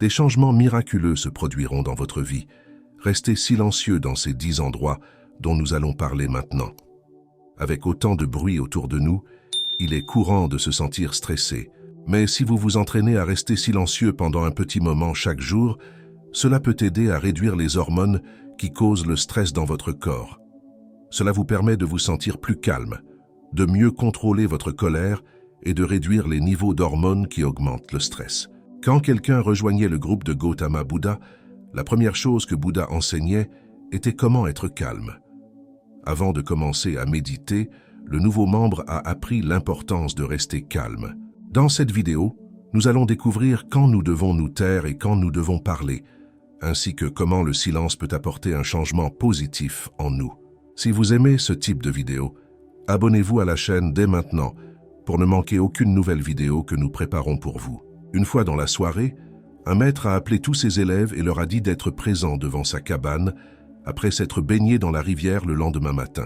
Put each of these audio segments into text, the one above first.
Des changements miraculeux se produiront dans votre vie. Restez silencieux dans ces 10 endroits dont nous allons parler maintenant. Avec autant de bruit autour de nous, il est courant de se sentir stressé. Mais si vous vous entraînez à rester silencieux pendant un petit moment chaque jour, cela peut aider à réduire les hormones qui causent le stress dans votre corps. Cela vous permet de vous sentir plus calme, de mieux contrôler votre colère et de réduire les niveaux d'hormones qui augmentent le stress. Quand quelqu'un rejoignait le groupe de Gautama Bouddha, la première chose que Bouddha enseignait était comment être calme. Avant de commencer à méditer, le nouveau membre a appris l'importance de rester calme. Dans cette vidéo, nous allons découvrir quand nous devons nous taire et quand nous devons parler, ainsi que comment le silence peut apporter un changement positif en nous. Si vous aimez ce type de vidéo, abonnez-vous à la chaîne dès maintenant pour ne manquer aucune nouvelle vidéo que nous préparons pour vous. Une fois dans la soirée, un maître a appelé tous ses élèves et leur a dit d'être présents devant sa cabane après s'être baignés dans la rivière le lendemain matin.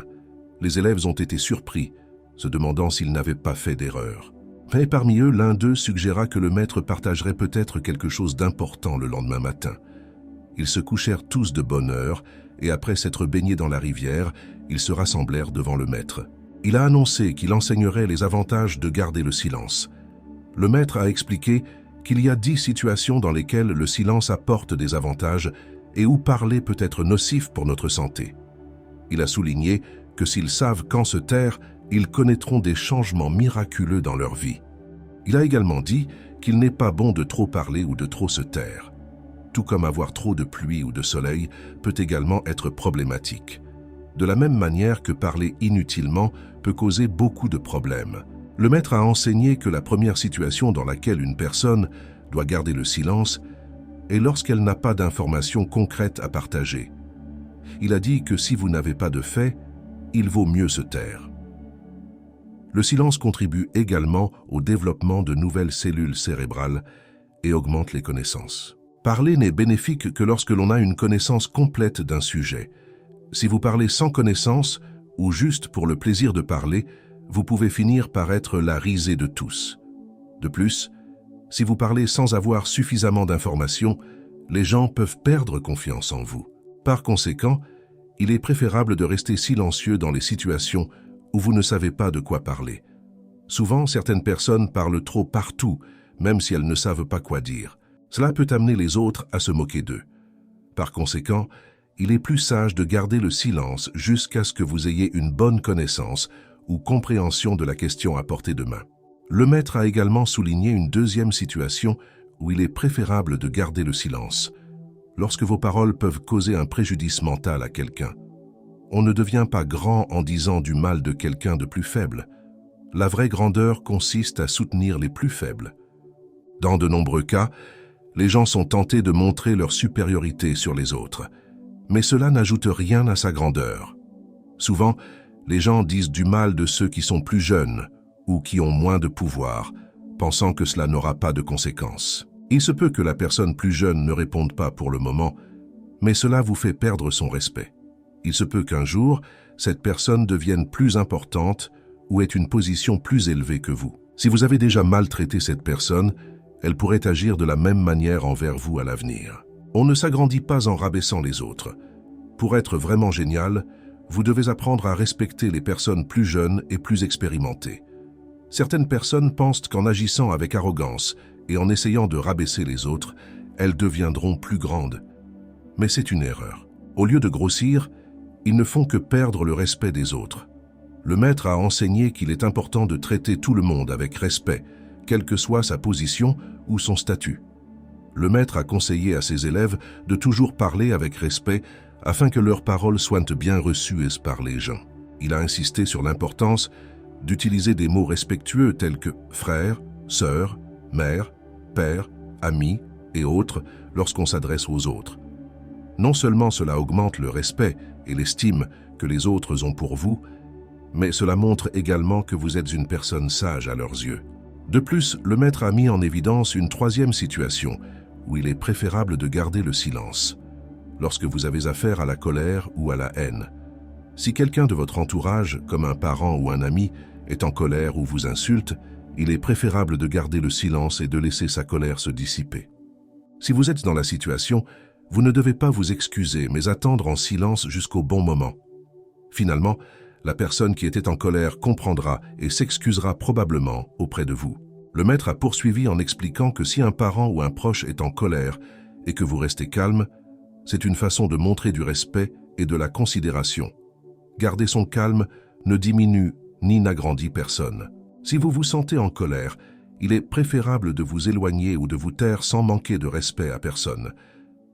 Les élèves ont été surpris, se demandant s'ils n'avaient pas fait d'erreur. Mais parmi eux, l'un d'eux suggéra que le maître partagerait peut-être quelque chose d'important le lendemain matin. Ils se couchèrent tous de bonne heure et après s'être baignés dans la rivière, ils se rassemblèrent devant le maître. Il a annoncé qu'il enseignerait les avantages de garder le silence. Le maître a expliqué qu'il y a 10 situations dans lesquelles le silence apporte des avantages et où parler peut être nocif pour notre santé. Il a souligné que s'ils savent quand se taire, ils connaîtront des changements miraculeux dans leur vie. Il a également dit qu'il n'est pas bon de trop parler ou de trop se taire. Tout comme avoir trop de pluie ou de soleil peut également être problématique. De la même manière que parler inutilement peut causer beaucoup de problèmes. Le maître a enseigné que la première situation dans laquelle une personne doit garder le silence est lorsqu'elle n'a pas d'informations concrètes à partager. Il a dit que si vous n'avez pas de faits, il vaut mieux se taire. Le silence contribue également au développement de nouvelles cellules cérébrales et augmente les connaissances. Parler n'est bénéfique que lorsque l'on a une connaissance complète d'un sujet. Si vous parlez sans connaissance ou juste pour le plaisir de parler, vous pouvez finir par être la risée de tous. De plus, si vous parlez sans avoir suffisamment d'informations, les gens peuvent perdre confiance en vous. Par conséquent, il est préférable de rester silencieux dans les situations où vous ne savez pas de quoi parler. Souvent, certaines personnes parlent trop partout, même si elles ne savent pas quoi dire. Cela peut amener les autres à se moquer d'eux. Par conséquent, il est plus sage de garder le silence jusqu'à ce que vous ayez une bonne connaissance ou compréhension de la question à portée de main. Le maître a également souligné une deuxième situation où il est préférable de garder le silence, lorsque vos paroles peuvent causer un préjudice mental à quelqu'un. On ne devient pas grand en disant du mal de quelqu'un de plus faible. La vraie grandeur consiste à soutenir les plus faibles. Dans de nombreux cas, les gens sont tentés de montrer leur supériorité sur les autres, mais cela n'ajoute rien à sa grandeur. Souvent, les gens disent du mal de ceux qui sont plus jeunes ou qui ont moins de pouvoir, pensant que cela n'aura pas de conséquences. Il se peut que la personne plus jeune ne réponde pas pour le moment, mais cela vous fait perdre son respect. Il se peut qu'un jour, cette personne devienne plus importante ou ait une position plus élevée que vous. Si vous avez déjà maltraité cette personne, elle pourrait agir de la même manière envers vous à l'avenir. On ne s'agrandit pas en rabaissant les autres. Pour être vraiment génial, vous devez apprendre à respecter les personnes plus jeunes et plus expérimentées. Certaines personnes pensent qu'en agissant avec arrogance et en essayant de rabaisser les autres, elles deviendront plus grandes. Mais c'est une erreur. Au lieu de grossir, ils ne font que perdre le respect des autres. Le maître a enseigné qu'il est important de traiter tout le monde avec respect, quelle que soit sa position ou son statut. Le maître a conseillé à ses élèves de toujours parler avec respect afin que leurs paroles soient bien reçues par les gens. Il a insisté sur l'importance d'utiliser des mots respectueux tels que frère, sœur, mère, père, ami et autres lorsqu'on s'adresse aux autres. Non seulement cela augmente le respect et l'estime que les autres ont pour vous, mais cela montre également que vous êtes une personne sage à leurs yeux. De plus, le maître a mis en évidence une troisième situation où il est préférable de garder le silence, lorsque vous avez affaire à la colère ou à la haine. Si quelqu'un de votre entourage, comme un parent ou un ami, est en colère ou vous insulte, il est préférable de garder le silence et de laisser sa colère se dissiper. Si vous êtes dans la situation, vous ne devez pas vous excuser, mais attendre en silence jusqu'au bon moment. Finalement, la personne qui était en colère comprendra et s'excusera probablement auprès de vous. Le maître a poursuivi en expliquant que si un parent ou un proche est en colère et que vous restez calme, c'est une façon de montrer du respect et de la considération. Garder son calme ne diminue ni n'agrandit personne. Si vous vous sentez en colère, il est préférable de vous éloigner ou de vous taire sans manquer de respect à personne.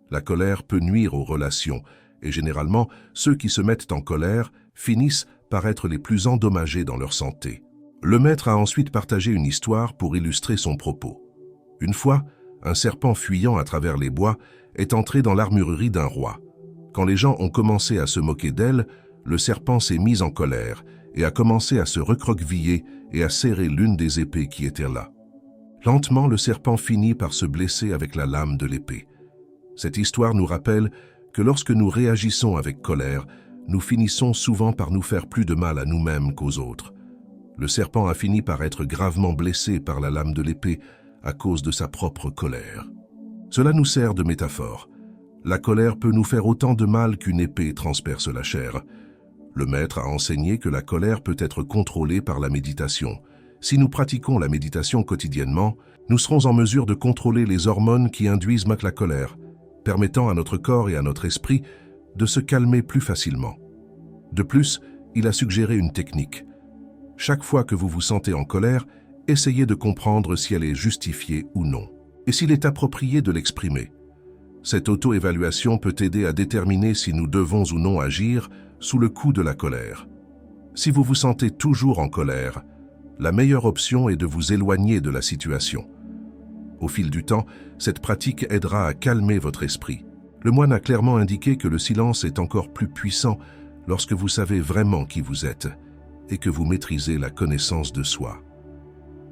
La colère peut nuire aux relations et généralement, ceux qui se mettent en colère finissent par être les plus endommagés dans leur santé. Le maître a ensuite partagé une histoire pour illustrer son propos. Une fois, un serpent fuyant à travers les bois est entré dans l'armurerie d'un roi. Quand les gens ont commencé à se moquer d'elle, le serpent s'est mis en colère et a commencé à se recroqueviller et à serrer l'une des épées qui étaient là. Lentement, le serpent finit par se blesser avec la lame de l'épée. Cette histoire nous rappelle que lorsque nous réagissons avec colère, nous finissons souvent par nous faire plus de mal à nous-mêmes qu'aux autres. Le serpent a fini par être gravement blessé par la lame de l'épée à cause de sa propre colère. Cela nous sert de métaphore. La colère peut nous faire autant de mal qu'une épée transperce la chair. Le maître a enseigné que la colère peut être contrôlée par la méditation. Si nous pratiquons la méditation quotidiennement, nous serons en mesure de contrôler les hormones qui induisent la colère, permettant à notre corps et à notre esprit de se calmer plus facilement. De plus, il a suggéré une technique. Chaque fois que vous vous sentez en colère, essayez de comprendre si elle est justifiée ou non, et s'il est approprié de l'exprimer. Cette auto-évaluation peut aider à déterminer si nous devons ou non agir sous le coup de la colère. Si vous vous sentez toujours en colère, la meilleure option est de vous éloigner de la situation. Au fil du temps, cette pratique aidera à calmer votre esprit. Le moine a clairement indiqué que le silence est encore plus puissant lorsque vous savez vraiment qui vous êtes et que vous maîtrisez la connaissance de soi.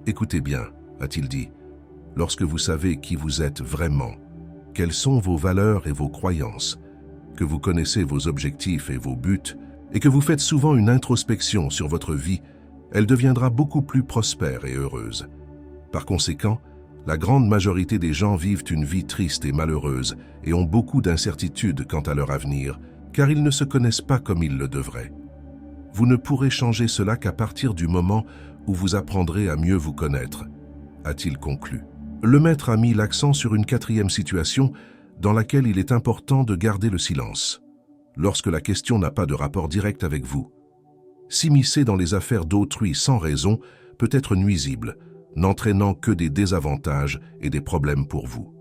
Écoutez bien, a-t-il dit, lorsque vous savez qui vous êtes vraiment, quelles sont vos valeurs et vos croyances, que vous connaissez vos objectifs et vos buts, et que vous faites souvent une introspection sur votre vie, elle deviendra beaucoup plus prospère et heureuse. Par conséquent, la grande majorité des gens vivent une vie triste et malheureuse et ont beaucoup d'incertitudes quant à leur avenir, car ils ne se connaissent pas comme ils le devraient. Vous ne pourrez changer cela qu'à partir du moment où vous apprendrez à mieux vous connaître, a-t-il conclu. Le maître a mis l'accent sur une quatrième situation dans laquelle il est important de garder le silence, lorsque la question n'a pas de rapport direct avec vous. S'immiscer dans les affaires d'autrui sans raison peut être nuisible, n'entraînant que des désavantages et des problèmes pour vous.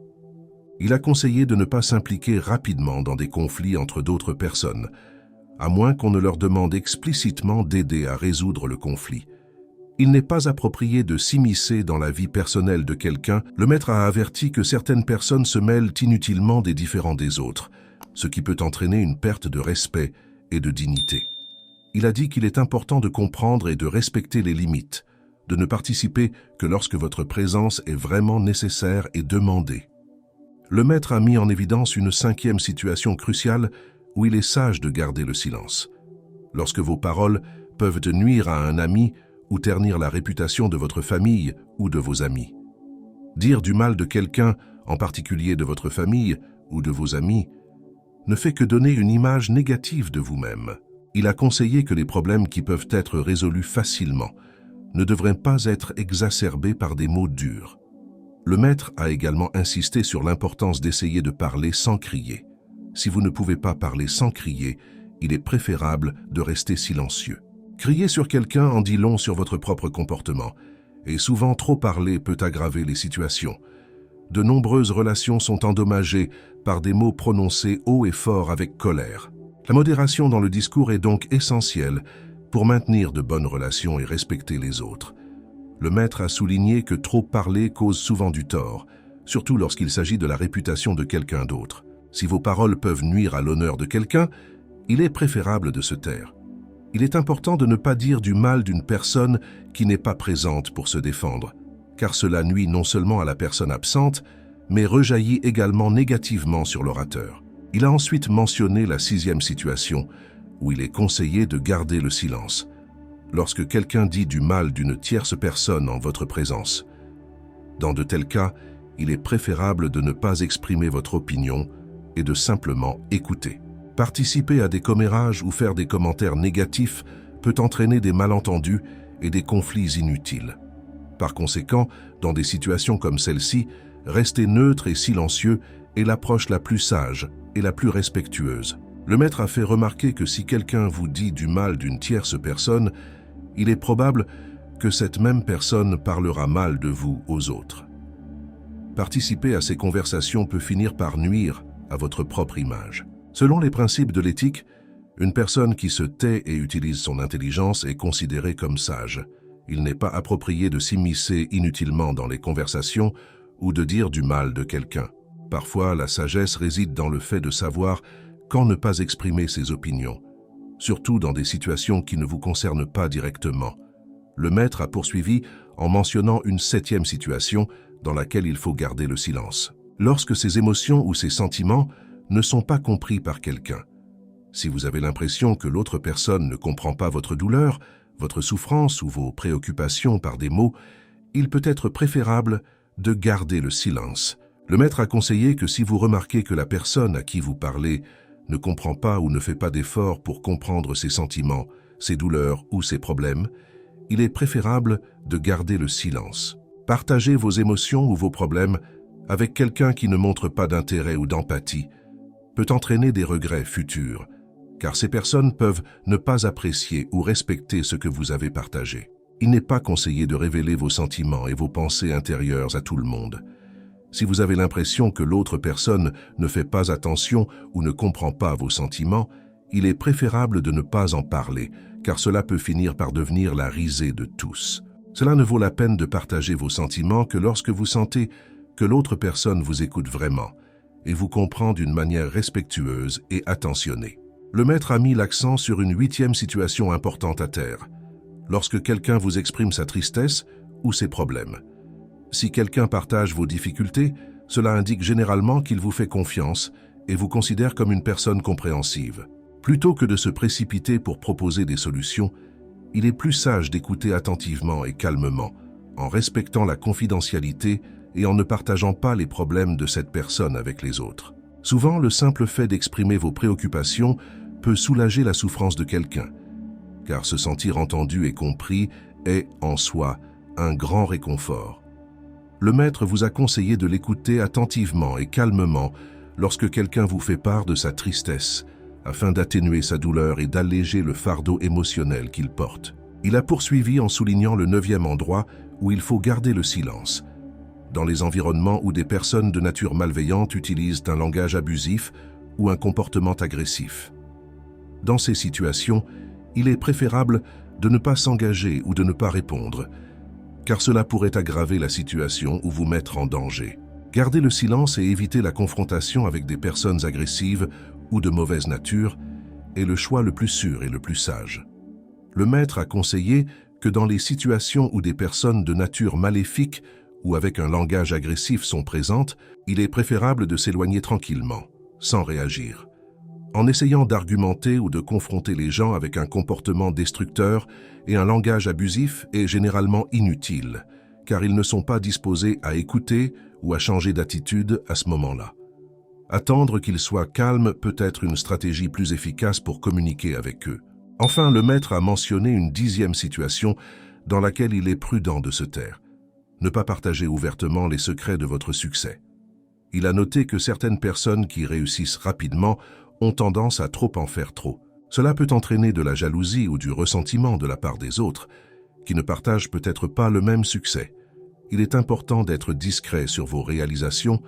Il a conseillé de ne pas s'impliquer rapidement dans des conflits entre d'autres personnes, à moins qu'on ne leur demande explicitement d'aider à résoudre le conflit. Il n'est pas approprié de s'immiscer dans la vie personnelle de quelqu'un. Le maître a averti que certaines personnes se mêlent inutilement des différends des autres, ce qui peut entraîner une perte de respect et de dignité. Il a dit qu'il est important de comprendre et de respecter les limites, de ne participer que lorsque votre présence est vraiment nécessaire et demandée. Le maître a mis en évidence une cinquième situation cruciale où il est sage de garder le silence. Lorsque vos paroles peuvent nuire à un ami ou ternir la réputation de votre famille ou de vos amis. Dire du mal de quelqu'un, en particulier de votre famille ou de vos amis, ne fait que donner une image négative de vous-même. Il a conseillé que les problèmes qui peuvent être résolus facilement ne devraient pas être exacerbés par des mots durs. Le maître a également insisté sur l'importance d'essayer de parler sans crier. Si vous ne pouvez pas parler sans crier, il est préférable de rester silencieux. Crier sur quelqu'un en dit long sur votre propre comportement, et souvent trop parler peut aggraver les situations. De nombreuses relations sont endommagées par des mots prononcés haut et fort avec colère. La modération dans le discours est donc essentielle pour maintenir de bonnes relations et respecter les autres. Le maître a souligné que trop parler cause souvent du tort, surtout lorsqu'il s'agit de la réputation de quelqu'un d'autre. Si vos paroles peuvent nuire à l'honneur de quelqu'un, il est préférable de se taire. Il est important de ne pas dire du mal d'une personne qui n'est pas présente pour se défendre, car cela nuit non seulement à la personne absente, mais rejaillit également négativement sur l'orateur. Il a ensuite mentionné la sixième situation, où il est conseillé de garder le silence, lorsque quelqu'un dit du mal d'une tierce personne en votre présence. Dans de tels cas, il est préférable de ne pas exprimer votre opinion et de simplement écouter. Participer à des commérages ou faire des commentaires négatifs peut entraîner des malentendus et des conflits inutiles. Par conséquent, dans des situations comme celle-ci, rester neutre et silencieux est l'approche la plus sage et la plus respectueuse. Le maître a fait remarquer que si quelqu'un vous dit du mal d'une tierce personne, il est probable que cette même personne parlera mal de vous aux autres. Participer à ces conversations peut finir par nuire à votre propre image. Selon les principes de l'éthique, une personne qui se tait et utilise son intelligence est considérée comme sage. Il n'est pas approprié de s'immiscer inutilement dans les conversations ou de dire du mal de quelqu'un. Parfois, la sagesse réside dans le fait de savoir quand ne pas exprimer ses opinions, surtout dans des situations qui ne vous concernent pas directement. Le maître a poursuivi en mentionnant une 7e situation dans laquelle il faut garder le silence. Lorsque ces émotions ou ces sentiments ne sont pas compris par quelqu'un. Si vous avez l'impression que l'autre personne ne comprend pas votre douleur, votre souffrance ou vos préoccupations par des mots, il peut être préférable de garder le silence. Le maître a conseillé que si vous remarquez que la personne à qui vous parlez ne comprend pas ou ne fait pas d'effort pour comprendre ses sentiments, ses douleurs ou ses problèmes, il est préférable de garder le silence. Partagez vos émotions ou vos problèmes avec quelqu'un qui ne montre pas d'intérêt ou d'empathie peut entraîner des regrets futurs, car ces personnes peuvent ne pas apprécier ou respecter ce que vous avez partagé. Il n'est pas conseillé de révéler vos sentiments et vos pensées intérieures à tout le monde. Si vous avez l'impression que l'autre personne ne fait pas attention ou ne comprend pas vos sentiments, il est préférable de ne pas en parler, car cela peut finir par devenir la risée de tous. Cela ne vaut la peine de partager vos sentiments que lorsque vous sentez que l'autre personne vous écoute vraiment et vous comprend d'une manière respectueuse et attentionnée. Le maître a mis l'accent sur une 8e situation importante à terre, lorsque quelqu'un vous exprime sa tristesse ou ses problèmes. Si quelqu'un partage vos difficultés, cela indique généralement qu'il vous fait confiance et vous considère comme une personne compréhensive. Plutôt que de se précipiter pour proposer des solutions, il est plus sage d'écouter attentivement et calmement, en respectant la confidentialité et en ne partageant pas les problèmes de cette personne avec les autres. Souvent, le simple fait d'exprimer vos préoccupations peut soulager la souffrance de quelqu'un, car se sentir entendu et compris est, en soi, un grand réconfort. Le maître vous a conseillé de l'écouter attentivement et calmement lorsque quelqu'un vous fait part de sa tristesse, afin d'atténuer sa douleur et d'alléger le fardeau émotionnel qu'il porte. Il a poursuivi en soulignant le 9e endroit où il faut garder le silence. Dans les environnements où des personnes de nature malveillante utilisent un langage abusif ou un comportement agressif. Dans ces situations, il est préférable de ne pas s'engager ou de ne pas répondre, car cela pourrait aggraver la situation ou vous mettre en danger. Garder le silence et éviter la confrontation avec des personnes agressives ou de mauvaise nature est le choix le plus sûr et le plus sage. Le maître a conseillé que dans les situations où des personnes de nature maléfique ou avec un langage agressif sont présentes, il est préférable de s'éloigner tranquillement, sans réagir. En essayant d'argumenter ou de confronter les gens avec un comportement destructeur et un langage abusif est généralement inutile, car ils ne sont pas disposés à écouter ou à changer d'attitude à ce moment-là. Attendre qu'ils soient calmes peut être une stratégie plus efficace pour communiquer avec eux. Enfin, le maître a mentionné une 10e situation dans laquelle il est prudent de se taire. Ne pas partager ouvertement les secrets de votre succès. Il a noté que certaines personnes qui réussissent rapidement ont tendance à trop en faire trop. Cela peut entraîner de la jalousie ou du ressentiment de la part des autres, qui ne partagent peut-être pas le même succès. Il est important d'être discret sur vos réalisations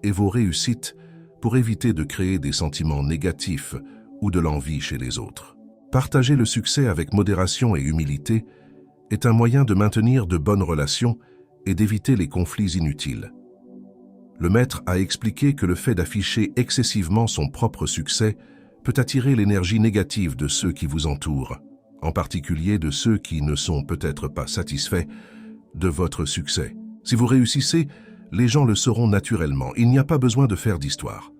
et vos réussites pour éviter de créer des sentiments négatifs ou de l'envie chez les autres. Partager le succès avec modération et humilité est un moyen de maintenir de bonnes relations et d'éviter les conflits inutiles. Le maître a expliqué que le fait d'afficher excessivement son propre succès peut attirer l'énergie négative de ceux qui vous entourent, en particulier de ceux qui ne sont peut-être pas satisfaits de votre succès. Si vous réussissez, les gens le sauront naturellement, il n'y a pas besoin de faire d'histoire.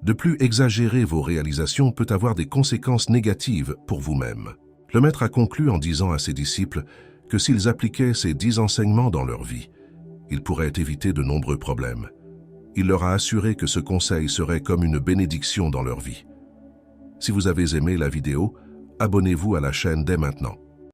De plus, exagérer vos réalisations peut avoir des conséquences négatives pour vous-même. Le maître a conclu en disant à ses disciples que s'ils appliquaient ces 10 enseignements dans leur vie, il pourrait éviter de nombreux problèmes. Il leur a assuré que ce conseil serait comme une bénédiction dans leur vie. Si vous avez aimé la vidéo, abonnez-vous à la chaîne dès maintenant.